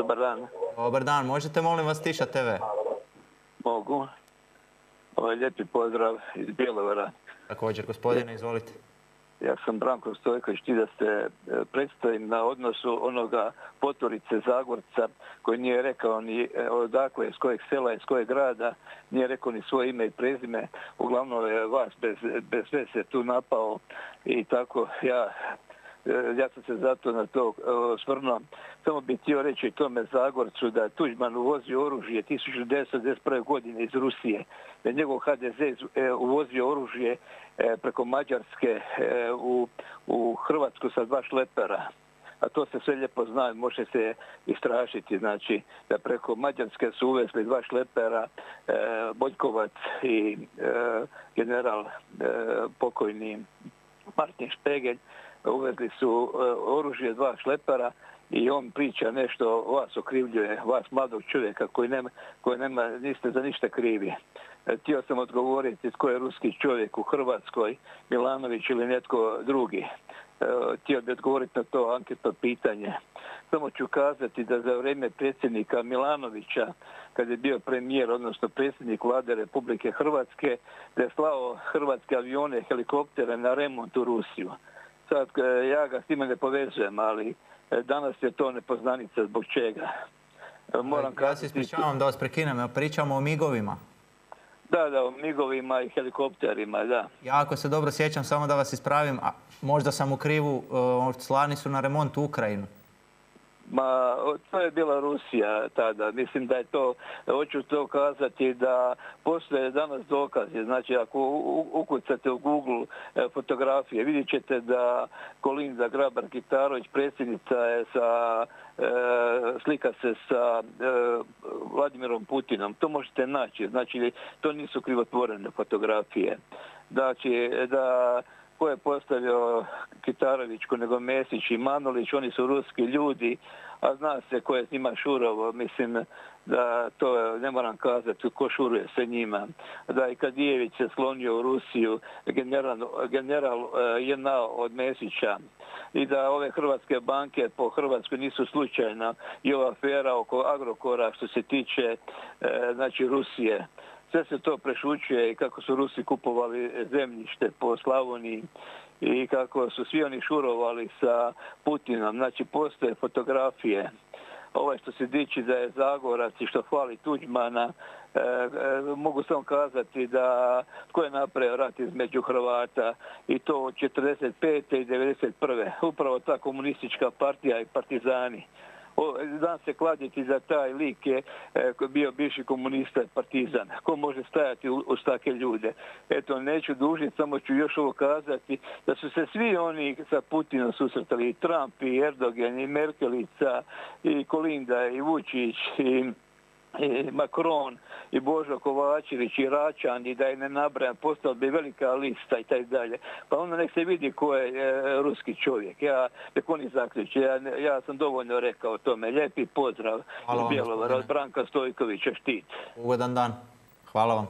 dobar dan. Dobar dan, možete molim vas Tiša TV? Mogu. Lijepi pozdrav iz Bjelovara. Također, gospodine, izvolite. Ja sam Branko Stojković, da se predstavim na odnosu onoga Poturice Zagorca koji nije rekao ni odakle, iz kojeg sela, iz kojeg grada, nije rekao ni svoje ime i prezime. Uglavnom je vas bez veze tu napao i tako ja sam se zato na to osvrnuo. Samo bih htio reći tome Zagorcu da je Tuđman uvozio oružje 1991. godine iz Rusije. Da je njegov HDZ uvozio oružje preko Mađarske u Hrvatsku sa 2 šlepera. A to se sve lijepo zna, može se istražiti. Znači, da preko Mađarske su uvezli 2 šlepera, Boljkovac i general pokojni Martin Špegelj. Uvezli su oružje 2 šlepera i on priča nešto, vas okrivljuje, vas mladog čovjeka koji niste za ništa krivi. Htio sam odgovoriti tko je ruski čovjek u Hrvatskoj, Milanović ili netko drugi. Htio bih odgovoriti na to anketno pitanje. Samo ću kazati da za vrijeme predsjednika Milanovića, kad je bio premijer, odnosno predsjednik vlade Republike Hrvatske, da je slao hrvatske avione, helikoptere na remont u Rusiju. Sad, ja ga s time ne povezujem, ali danas je to nepoznanica zbog čega. Ja se ispričavam da vas prekinem, pričamo o migovima. Da, o migovima i helikopterima, da. Ja ako se dobro sjećam, samo da vas ispravim, možda sam u krivu, slani su na remont u Ukrajinu. Ma, to je bila Rusija tada. Mislim da je to, hoću to kazati da postoje danas dokazi. Znači, ako ukucate u Google fotografije, vidjet ćete da Kolinda Grabar-Kitarović, predsjednica je slika se sa Vladimirom Putinom. To možete naći. Znači, to nisu krivotvorene fotografije. Znači, da ko je postavio Kitarovićku nego Mesić i Manolić, oni su ruski ljudi, a zna se ko je s njima šurovo. Mislim da to ne moram kazati ko šuruje sa njima. Da i Kadijević se sklonio u Rusiju, general jedna od Mesića, i da ove hrvatske banke po Hrvatskoj nisu slučajna i ova afera oko Agrokora što se tiče znači Rusije. Sve se to prešućuje i kako su Rusi kupovali zemljište po Slavoniji i kako su svi oni šurovali sa Putinom. Znači, postoje fotografije. Ovo što se diči da je Zagorac i što hvali Tuđmana, mogu samo kazati da tko je napravio rat između Hrvata i to od 1945. i 1991. Upravo ta komunistička partija i partizani. Dan se kladiti za taj lik je bio bivši komunista i partizan. Ko može stajati uz takve ljude? Eto, neću dužiti, samo ću još ovo kazati da su se svi oni sa Putinom susretali, i Trump, i Erdogan, i Merkelica, i Kolinda, i Vučić, i Macron, i Božo Kovačević, i Račan, i da je ne nabrajam, postala bi velika lista i tako dalje. Pa onda nek se vidi ko je ruski čovjek. Nek oni zaključe. Ja sam dovoljno rekao o tome. Lijepi pozdrav iz Bjelovara od Branka Stojkovića, Štit. Ugodan dan. Hvala vam.